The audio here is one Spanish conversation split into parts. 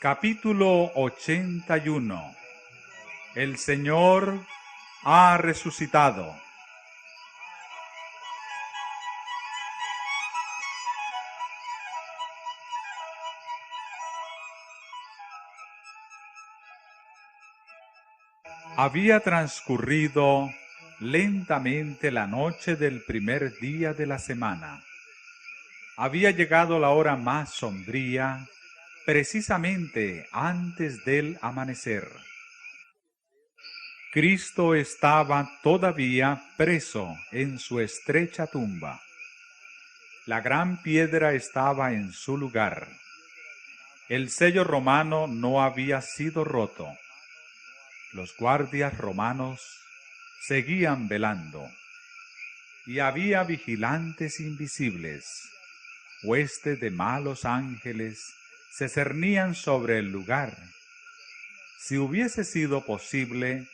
Capítulo 81. El Señor ha resucitado. Había transcurrido lentamente la noche del primer día de la semana. Había llegado la hora más sombría, precisamente antes del amanecer. Cristo estaba todavía preso en su estrecha tumba. La gran piedra estaba en su lugar. El sello romano no había sido roto. Los guardias romanos seguían velando, y había vigilantes invisibles, huestes de malos ángeles, se cernían sobre el lugar. Si hubiese sido posible,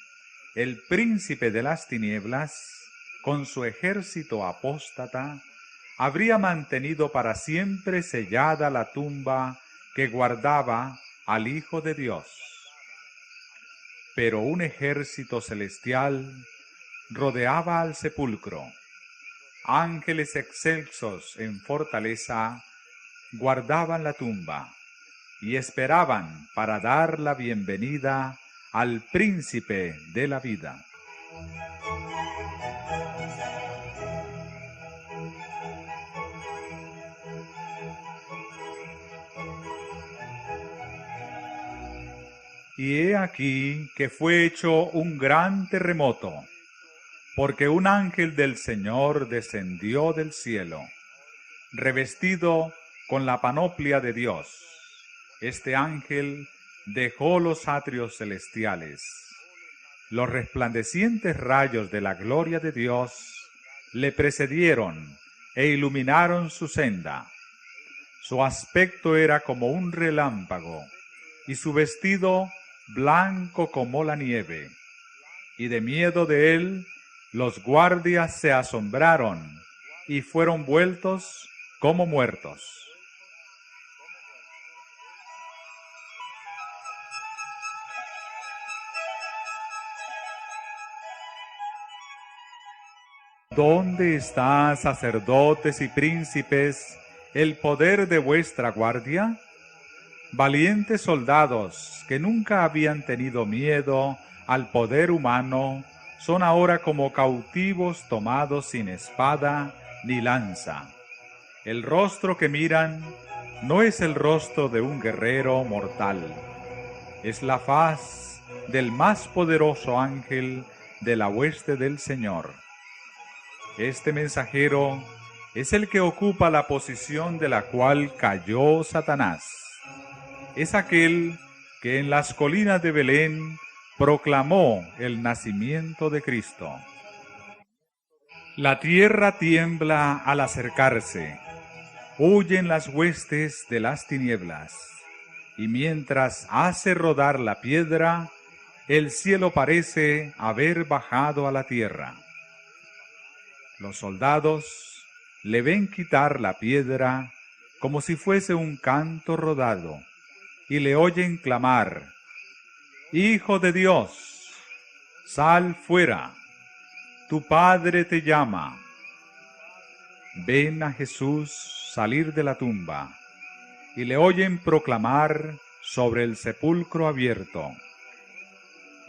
el príncipe de las tinieblas, con su ejército apóstata, habría mantenido para siempre sellada la tumba que guardaba al Hijo de Dios. Pero un ejército celestial rodeaba al sepulcro. Ángeles excelsos en fortaleza guardaban la tumba y esperaban para dar la bienvenida al príncipe de la vida. Y he aquí que fue hecho un gran terremoto, porque un ángel del Señor descendió del cielo, revestido con la panoplia de Dios. Este ángel dejó los atrios celestiales. Los resplandecientes rayos de la gloria de Dios le precedieron e iluminaron su senda. Su aspecto era como un relámpago, y su vestido blanco como la nieve. Y de miedo de él, los guardias se asombraron y fueron vueltos como muertos. ¿Dónde está, sacerdotes y príncipes, el poder de vuestra guardia? Valientes soldados que nunca habían tenido miedo al poder humano, son ahora como cautivos tomados sin espada ni lanza. El rostro que miran no es el rostro de un guerrero mortal, es la faz del más poderoso ángel de la hueste del Señor. Este mensajero es el que ocupa la posición de la cual cayó Satanás. Es aquel que en las colinas de Belén proclamó el nacimiento de Cristo. La tierra tiembla al acercarse, huyen las huestes de las tinieblas, y mientras hace rodar la piedra, el cielo parece haber bajado a la tierra. Los soldados le ven quitar la piedra como si fuese un canto rodado, y le oyen clamar: «Hijo de Dios, sal fuera, tu Padre te llama». Ven a Jesús salir de la tumba, y le oyen proclamar sobre el sepulcro abierto: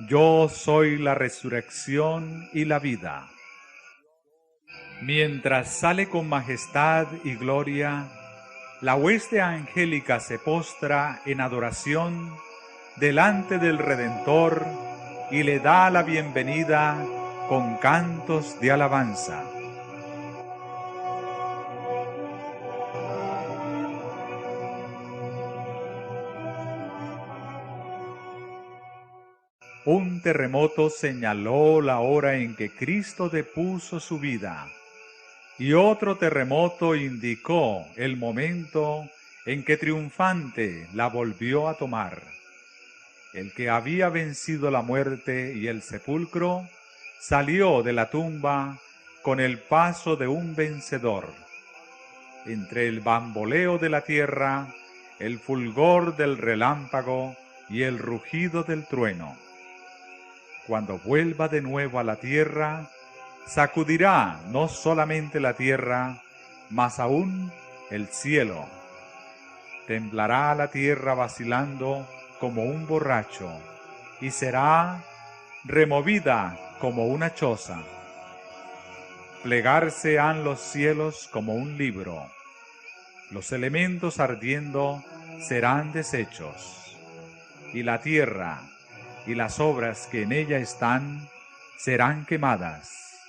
«Yo soy la resurrección y la vida». Mientras sale con majestad y gloria, la hueste angélica se postra en adoración delante del Redentor y le da la bienvenida con cantos de alabanza. Un terremoto señaló la hora en que Cristo depuso su vida, y otro terremoto indicó el momento en que triunfante la volvió a tomar. El que había vencido la muerte y el sepulcro, salió de la tumba con el paso de un vencedor. Entre el bamboleo de la tierra, el fulgor del relámpago y el rugido del trueno. Cuando vuelva de nuevo a la tierra, sacudirá no solamente la tierra, mas aún el cielo. Temblará la tierra vacilando como un borracho, y será removida como una choza. Plegarse han los cielos como un libro. Los elementos ardiendo serán deshechos, y la tierra y las obras que en ella están serán quemadas.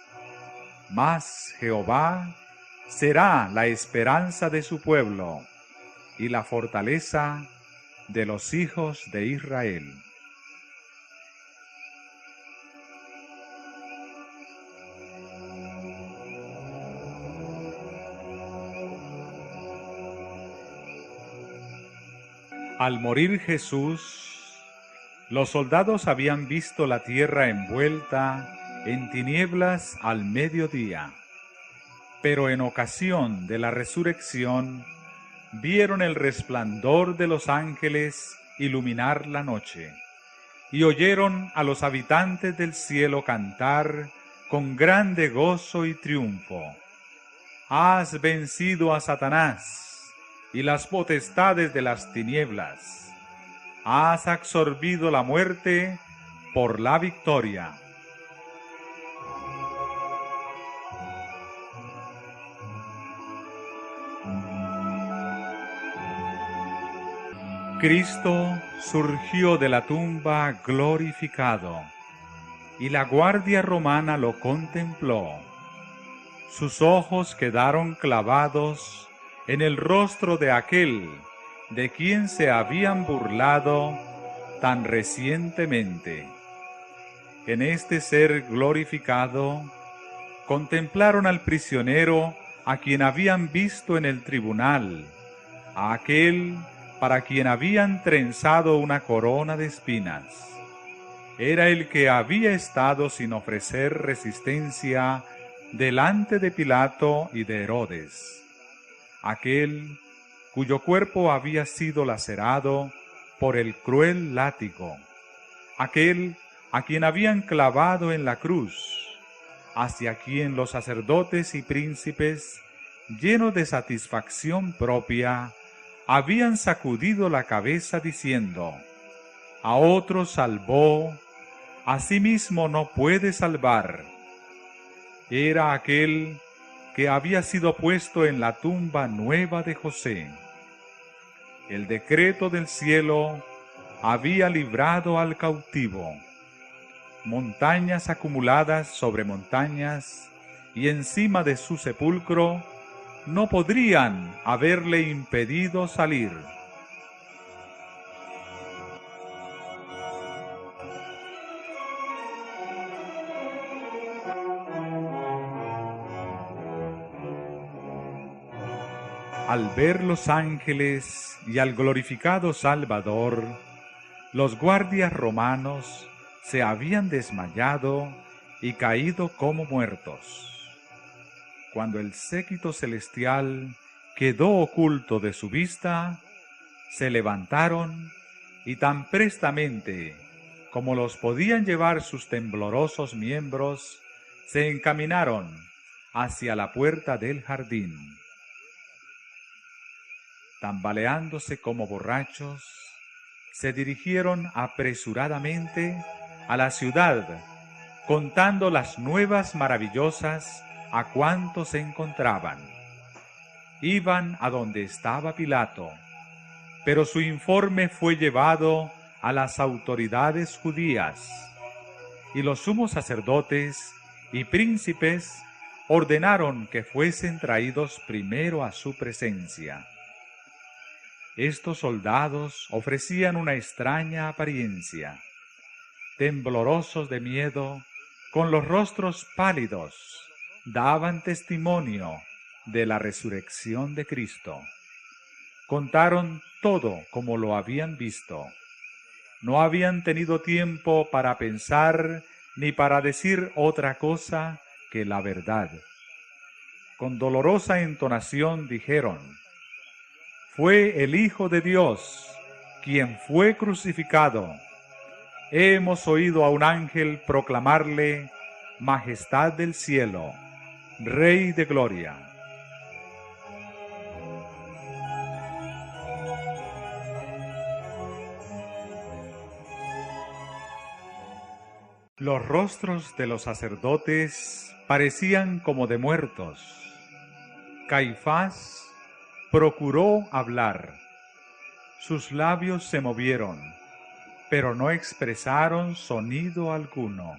Mas Jehová será la esperanza de su pueblo y la fortaleza de los hijos de Israel. Al morir Jesús, los soldados habían visto la tierra envuelta en tinieblas al mediodía, pero en ocasión de la resurrección vieron el resplandor de los ángeles iluminar la noche, y oyeron a los habitantes del cielo cantar con grande gozo y triunfo: Has vencido a Satanás y las potestades de las tinieblas. Has absorbido la muerte por la victoria. Cristo surgió de la tumba glorificado, y la guardia romana lo contempló. Sus ojos quedaron clavados en el rostro de aquel de quien se habían burlado tan recientemente. En este ser glorificado, contemplaron al prisionero a quien habían visto en el tribunal, a aquel para quien habían trenzado una corona de espinas. Era el que había estado sin ofrecer resistencia delante de Pilato y de Herodes, aquel cuyo cuerpo había sido lacerado por el cruel látigo, aquel a quien habían clavado en la cruz, hacia quien los sacerdotes y príncipes, llenos de satisfacción propia, habían sacudido la cabeza diciendo: a otro salvó, a sí mismo no puede salvar. Era aquel que había sido puesto en la tumba nueva de José. El decreto del cielo había librado al cautivo. Montañas acumuladas sobre montañas y encima de su sepulcro no podrían haberle impedido salir. Al ver los ángeles y al glorificado Salvador, los guardias romanos se habían desmayado y caído como muertos. Cuando el séquito celestial quedó oculto de su vista, se levantaron y tan prestamente como los podían llevar sus temblorosos miembros, se encaminaron hacia la puerta del jardín. Tambaleándose como borrachos, se dirigieron apresuradamente a la ciudad, contando las nuevas maravillosas a cuantos se encontraban. Iban a donde estaba Pilato, pero su informe fue llevado a las autoridades judías, y los sumos sacerdotes y príncipes ordenaron que fuesen traídos primero a su presencia. Estos soldados ofrecían una extraña apariencia. Temblorosos de miedo, con los rostros pálidos, daban testimonio de la resurrección de Cristo. Contaron todo como lo habían visto. No habían tenido tiempo para pensar ni para decir otra cosa que la verdad. Con dolorosa entonación dijeron: «Fue el Hijo de Dios quien fue crucificado. Hemos oído a un ángel proclamarle Majestad del cielo, Rey de gloria». Los rostros de los sacerdotes parecían como de muertos. Caifás procuró hablar. Sus labios se movieron, pero no expresaron sonido alguno.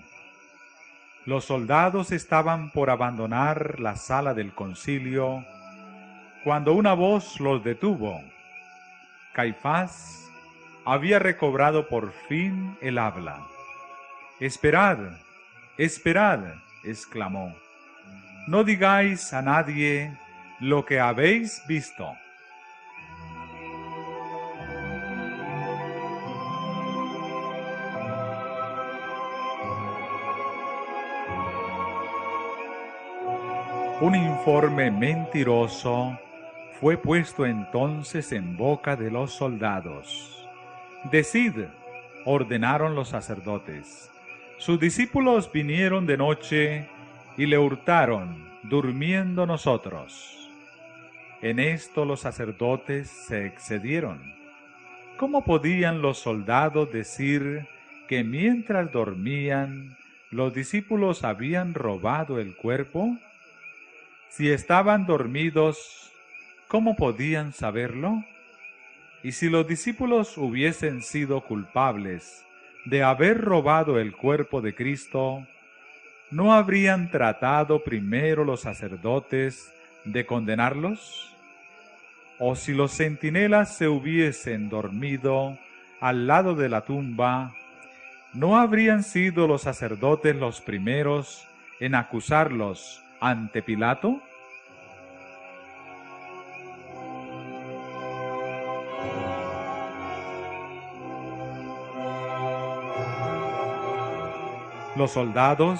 Los soldados estaban por abandonar la sala del concilio cuando una voz los detuvo. Caifás había recobrado por fin el habla. «Esperad, esperad», exclamó. «No digáis a nadie lo que habéis visto». Un informe mentiroso fue puesto entonces en boca de los soldados. «Decid», ordenaron los sacerdotes. «Sus discípulos vinieron de noche y le hurtaron, durmiendo nosotros». En esto los sacerdotes se excedieron. ¿Cómo podían los soldados decir que mientras dormían los discípulos habían robado el cuerpo? Si estaban dormidos, ¿cómo podían saberlo? Y si los discípulos hubiesen sido culpables de haber robado el cuerpo de Cristo, ¿no habrían tratado primero los sacerdotes de condenarlos? O si los centinelas se hubiesen dormido al lado de la tumba, ¿no habrían sido los sacerdotes los primeros en acusarlos ante Pilato? Los soldados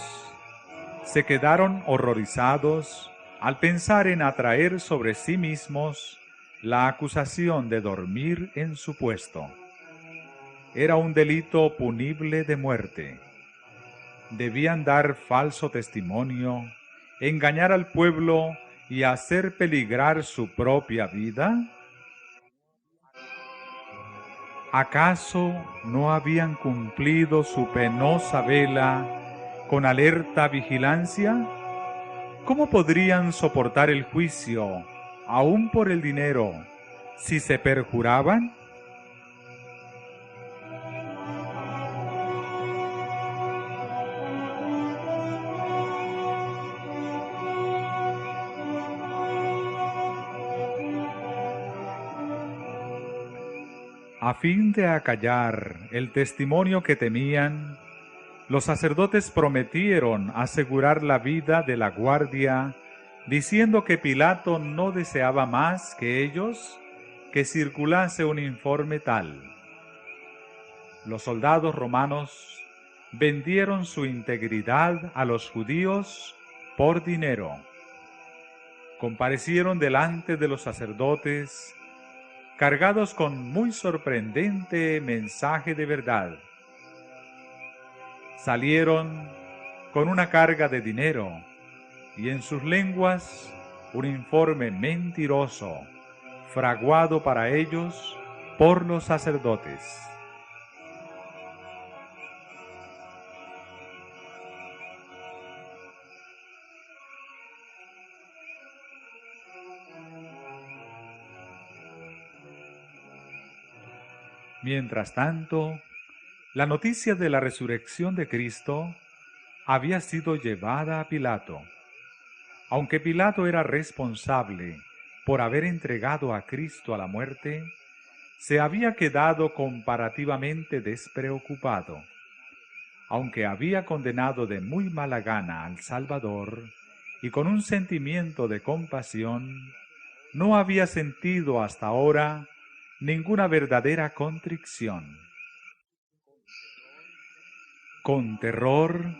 se quedaron horrorizados al pensar en atraer sobre sí mismos la acusación de dormir en su puesto. Era un delito punible de muerte. Debían dar falso testimonio, engañar al pueblo y hacer peligrar su propia vida. ¿Acaso no habían cumplido su penosa vela con alerta vigilancia? ¿Cómo podrían soportar el juicio, aún por el dinero, si se perjuraban? A fin de acallar el testimonio que temían, los sacerdotes prometieron asegurar la vida de la guardia, diciendo que Pilato no deseaba más que ellos que circulase un informe tal. Los soldados romanos vendieron su integridad a los judíos por dinero. Comparecieron delante de los sacerdotes cargados con muy sorprendente mensaje de verdad. Salieron con una carga de dinero y en sus lenguas un informe mentiroso, fraguado para ellos por los sacerdotes. Mientras tanto, la noticia de la resurrección de Cristo había sido llevada a Pilato. Aunque Pilato era responsable por haber entregado a Cristo a la muerte, se había quedado comparativamente despreocupado. Aunque había condenado de muy mala gana al Salvador y con un sentimiento de compasión, no había sentido hasta ahora ninguna verdadera contrición. Con terror,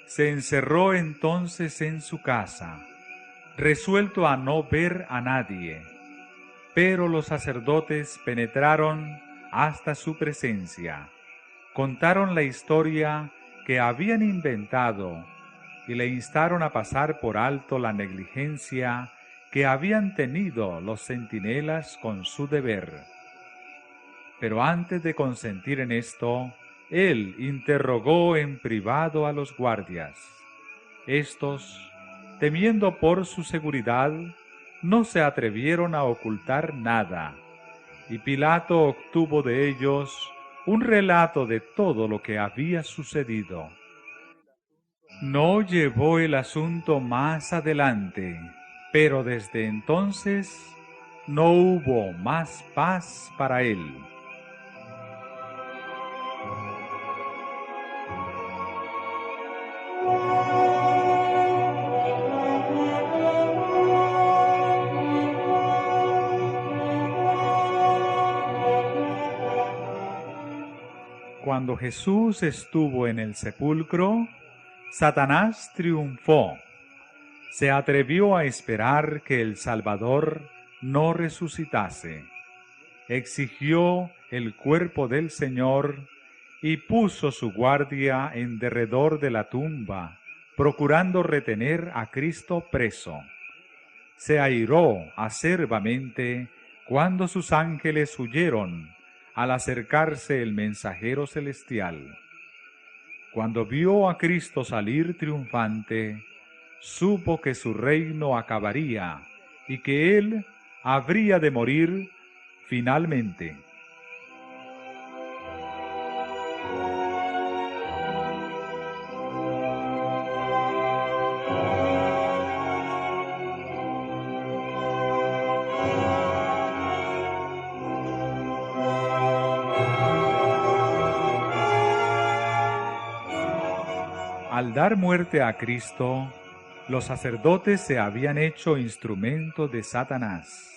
se encerró entonces en su casa, resuelto a no ver a nadie. Pero los sacerdotes penetraron hasta su presencia, contaron la historia que habían inventado y le instaron a pasar por alto la negligencia que habían tenido los centinelas con su deber. Pero antes de consentir en esto, él interrogó en privado a los guardias. Estos, temiendo por su seguridad, no se atrevieron a ocultar nada, y Pilato obtuvo de ellos un relato de todo lo que había sucedido. No llevó el asunto más adelante, pero desde entonces no hubo más paz para él. Cuando Jesús estuvo en el sepulcro, Satanás triunfó. Se atrevió a esperar que el Salvador no resucitase. Exigió el cuerpo del Señor y puso su guardia en derredor de la tumba, procurando retener a Cristo preso. Se airó acerbamente cuando sus ángeles huyeron al acercarse el mensajero celestial. Cuando vio a Cristo salir triunfante, supo que su reino acabaría y que él habría de morir finalmente. Al dar muerte a Cristo, los sacerdotes se habían hecho instrumento de Satanás.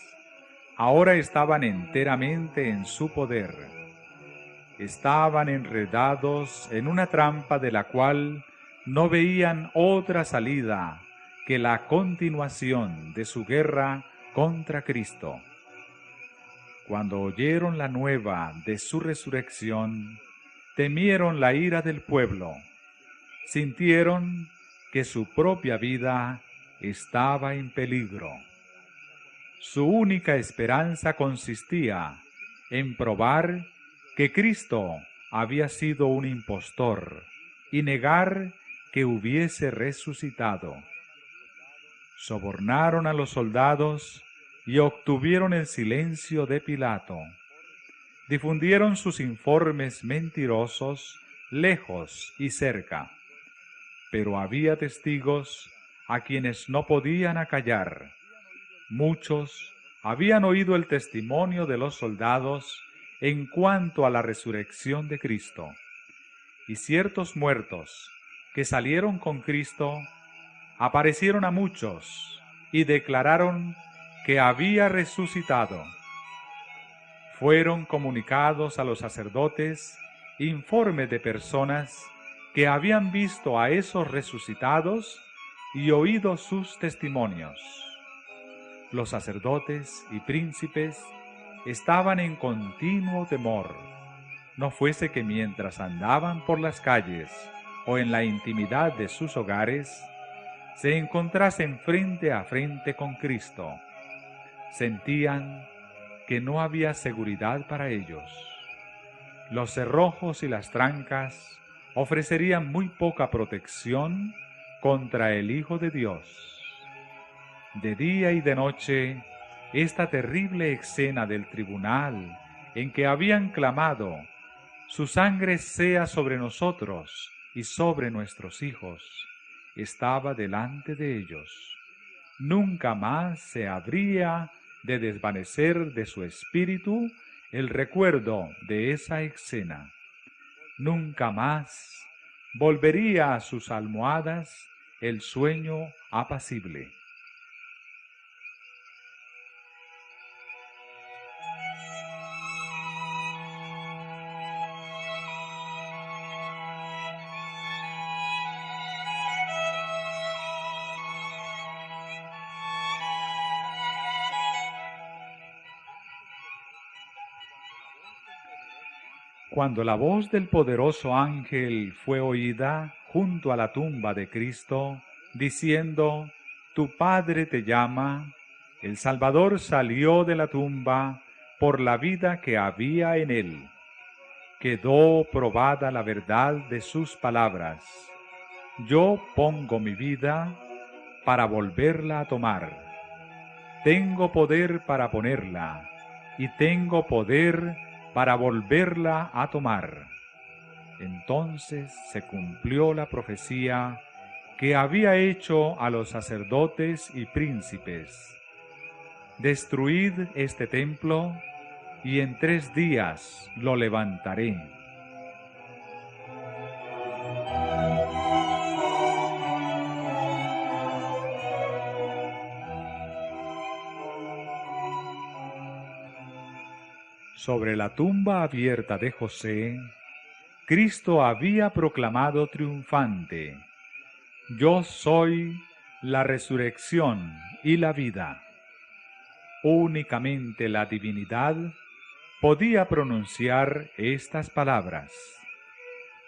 Ahora estaban enteramente en su poder. Estaban enredados en una trampa de la cual no veían otra salida que la continuación de su guerra contra Cristo. Cuando oyeron la nueva de su resurrección, temieron la ira del pueblo. Sintieron que su propia vida estaba en peligro. Su única esperanza consistía en probar que Cristo había sido un impostor y negar que hubiese resucitado. Sobornaron a los soldados y obtuvieron el silencio de Pilato. Difundieron sus informes mentirosos lejos y cerca. Pero había testigos a quienes no podían acallar. Muchos habían oído el testimonio de los soldados en cuanto a la resurrección de Cristo. Y ciertos muertos que salieron con Cristo aparecieron a muchos y declararon que había resucitado. Fueron comunicados a los sacerdotes informes de personas que habían visto a esos resucitados y oído sus testimonios. Los sacerdotes y príncipes estaban en continuo temor, no fuese que mientras andaban por las calles o en la intimidad de sus hogares, se encontrasen frente a frente con Cristo. Sentían que no había seguridad para ellos. Los cerrojos y las trancas ofrecerían muy poca protección contra el Hijo de Dios. De día y de noche, esta terrible escena del tribunal en que habían clamado, «Su sangre sea sobre nosotros y sobre nuestros hijos», estaba delante de ellos. Nunca más se habría de desvanecer de su espíritu el recuerdo de esa escena. Nunca más volvería a sus almohadas el sueño apacible. Cuando la voz del poderoso ángel fue oída junto a la tumba de Cristo, diciendo: Tu Padre te llama, el Salvador salió de la tumba por la vida que había en él. Quedó probada la verdad de sus palabras. Yo pongo mi vida para volverla a tomar. Tengo poder para ponerla y tengo poder para volverla a tomar. Entonces se cumplió la profecía que había hecho a los sacerdotes y príncipes: destruid este templo y en 3 días lo levantaré. Sobre la tumba abierta de José, Cristo había proclamado triunfante: Yo soy la resurrección y la vida. Únicamente la divinidad podía pronunciar estas palabras.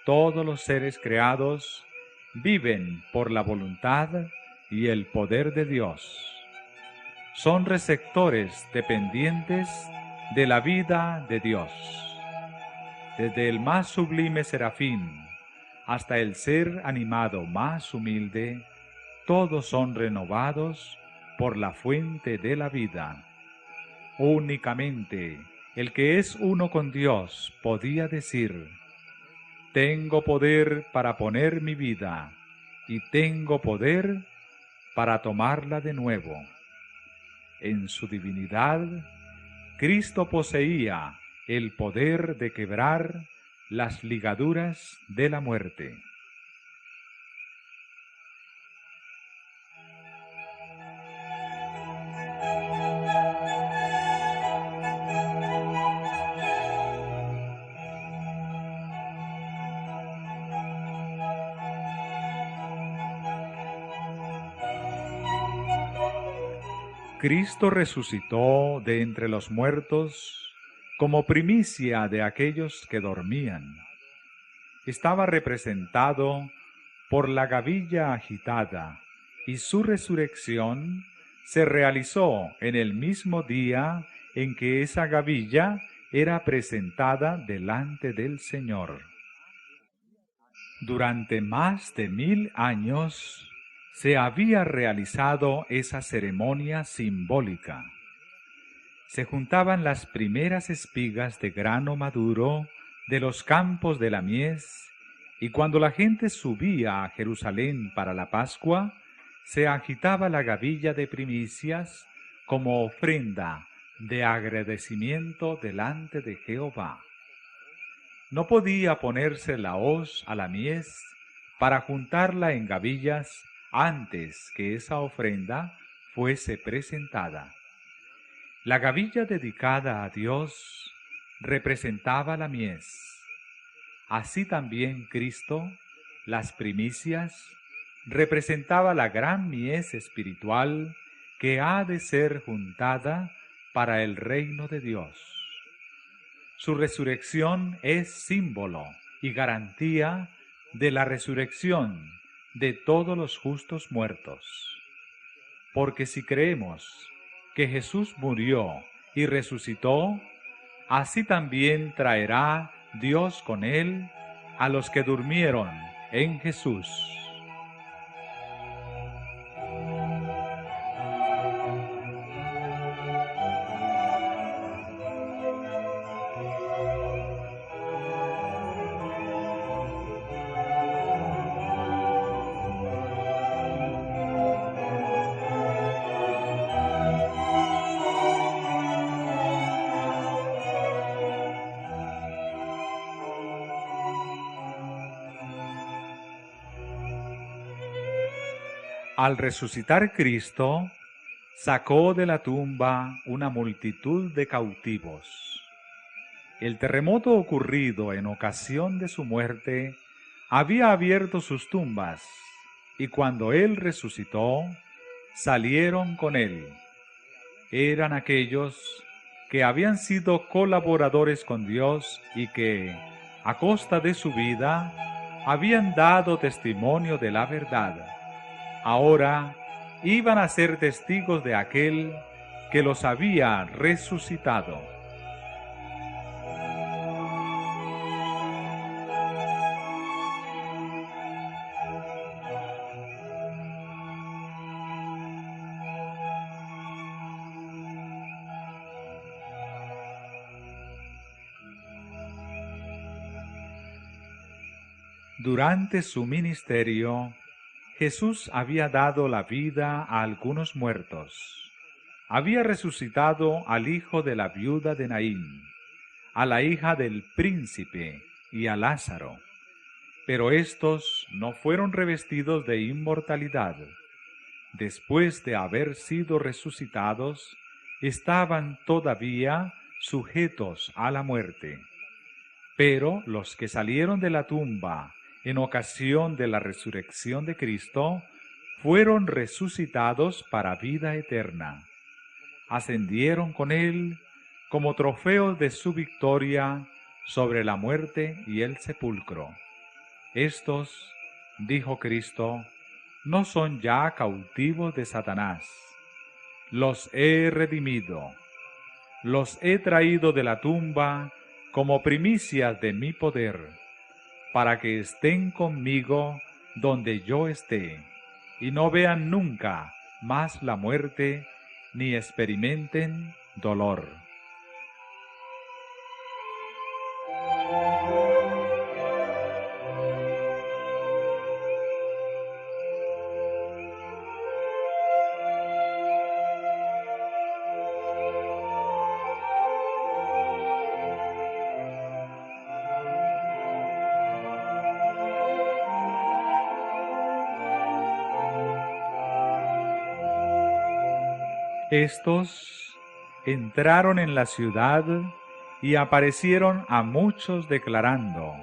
Todos los seres creados viven por la voluntad y el poder de Dios. Son receptores dependientes de la vida de Dios. Desde el más sublime serafín hasta el ser animado más humilde, todos son renovados por la fuente de la vida. Únicamente el que es uno con Dios podía decir: tengo poder para poner mi vida y tengo poder para tomarla de nuevo. En su divinidad, Cristo poseía el poder de quebrar las ligaduras de la muerte. Cristo resucitó de entre los muertos como primicia de aquellos que dormían. Estaba representado por la gavilla agitada, y su resurrección se realizó en el mismo día en que esa gavilla era presentada delante del Señor. Durante más de 1000 años se había realizado esa ceremonia simbólica. Se juntaban las primeras espigas de grano maduro de los campos de la mies, y cuando la gente subía a Jerusalén para la Pascua, se agitaba la gavilla de primicias como ofrenda de agradecimiento delante de Jehová. No podía ponerse la hoz a la mies para juntarla en gavillas antes que esa ofrenda fuese presentada. La gavilla dedicada a Dios representaba la mies. Así también Cristo, las primicias, representaba la gran mies espiritual que ha de ser juntada para el reino de Dios. Su resurrección es símbolo y garantía de la resurrección de todos los justos muertos. Porque si creemos que Jesús murió y resucitó, así también traerá Dios con él a los que durmieron en Jesús. Al resucitar Cristo, sacó de la tumba una multitud de cautivos. El terremoto ocurrido en ocasión de su muerte había abierto sus tumbas, y cuando Él resucitó, salieron con Él. Eran aquellos que habían sido colaboradores con Dios y que, a costa de su vida, habían dado testimonio de la verdad. Ahora iban a ser testigos de aquel que los había resucitado. Durante su ministerio, Jesús había dado la vida a algunos muertos. Había resucitado al hijo de la viuda de Naín, a la hija del príncipe y a Lázaro. Pero éstos no fueron revestidos de inmortalidad. Después de haber sido resucitados, estaban todavía sujetos a la muerte. Pero los que salieron de la tumba en ocasión de la resurrección de Cristo fueron resucitados para vida eterna. Ascendieron con Él como trofeos de su victoria sobre la muerte y el sepulcro. Estos, dijo Cristo, no son ya cautivos de Satanás. Los he redimido, los he traído de la tumba como primicias de mi poder, para que estén conmigo donde yo esté, y no vean nunca más la muerte, ni experimenten dolor. Estos entraron en la ciudad y aparecieron a muchos declarando: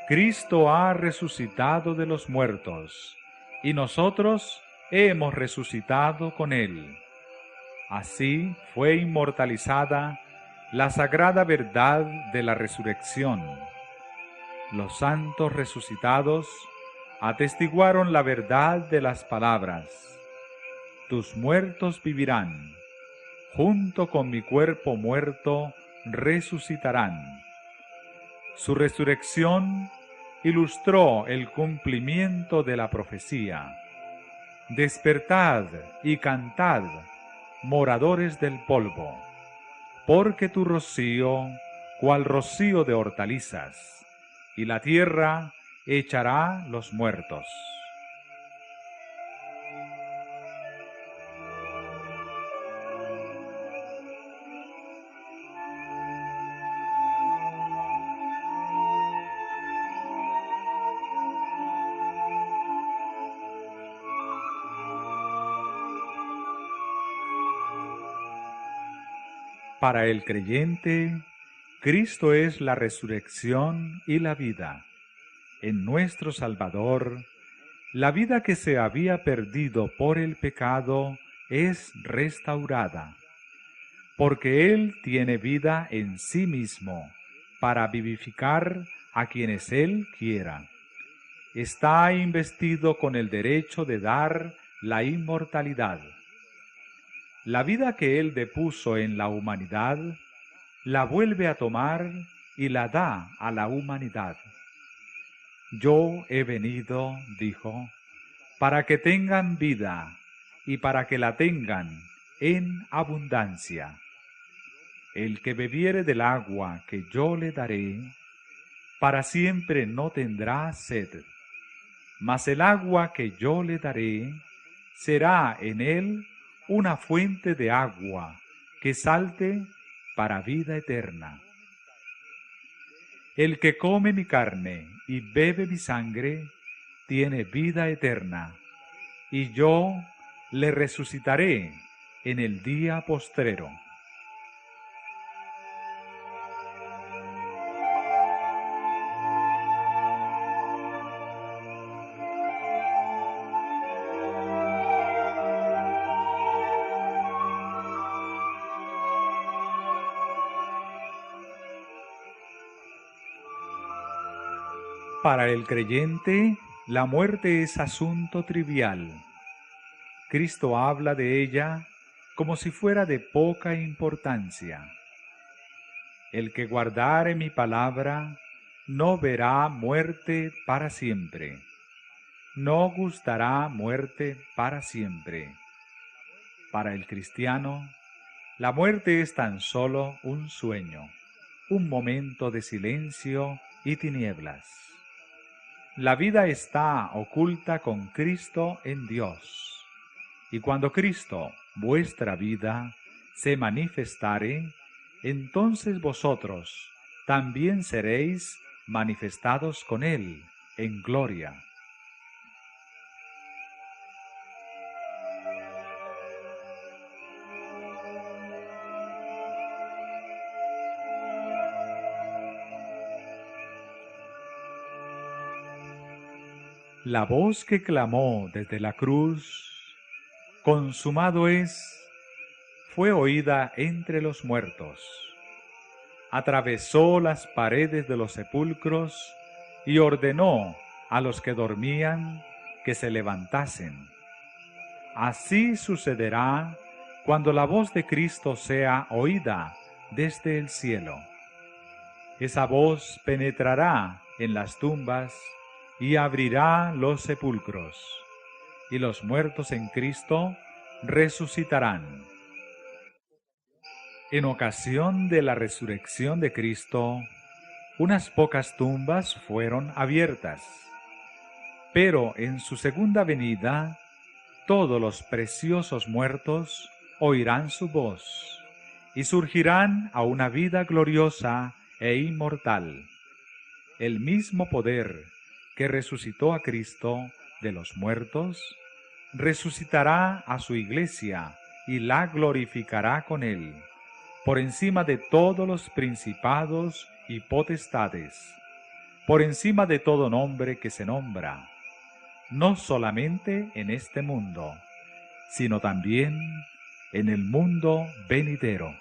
Cristo ha resucitado de los muertos, y nosotros hemos resucitado con Él. Así fue inmortalizada la sagrada verdad de la resurrección. Los santos resucitados atestiguaron la verdad de las palabras: tus muertos vivirán, junto con mi cuerpo muerto resucitarán. Su resurrección ilustró el cumplimiento de la profecía. Despertad y cantad, moradores del polvo, porque tu rocío, cual rocío de hortalizas, y la tierra echará los muertos. Para el creyente, Cristo es la resurrección y la vida. En nuestro Salvador, la vida que se había perdido por el pecado es restaurada, porque Él tiene vida en sí mismo para vivificar a quienes Él quiera. Está investido con el derecho de dar la inmortalidad. La vida que Él depuso en la humanidad, la vuelve a tomar y la da a la humanidad. Yo he venido, dijo, para que tengan vida y para que la tengan en abundancia. El que bebiere del agua que yo le daré, para siempre no tendrá sed, mas el agua que yo le daré será en él una fuente de agua que salte para vida eterna. El que come mi carne y bebe mi sangre, tiene vida eterna, y yo le resucitaré en el día postrero. Para el creyente, la muerte es asunto trivial. Cristo habla de ella como si fuera de poca importancia. El que guardare mi palabra no verá muerte para siempre, no gustará muerte para siempre. Para el cristiano, la muerte es tan solo un sueño, un momento de silencio y tinieblas. La vida está oculta con Cristo en Dios, y cuando Cristo, vuestra vida, se manifestare, entonces vosotros también seréis manifestados con Él en gloria. La voz que clamó desde la cruz, consumado es, fue oída entre los muertos. Atravesó las paredes de los sepulcros y ordenó a los que dormían que se levantasen. Así sucederá cuando la voz de Cristo sea oída desde el cielo. Esa voz penetrará en las tumbas y abrirá los sepulcros, y los muertos en Cristo resucitarán. En ocasión de la resurrección de Cristo, unas pocas tumbas fueron abiertas, pero en su segunda venida, todos los preciosos muertos oirán su voz y surgirán a una vida gloriosa e inmortal. El mismo poder que resucitó a Cristo de los muertos, resucitará a su iglesia y la glorificará con él, por encima de todos los principados y potestades, por encima de todo nombre que se nombra, no solamente en este mundo, sino también en el mundo venidero.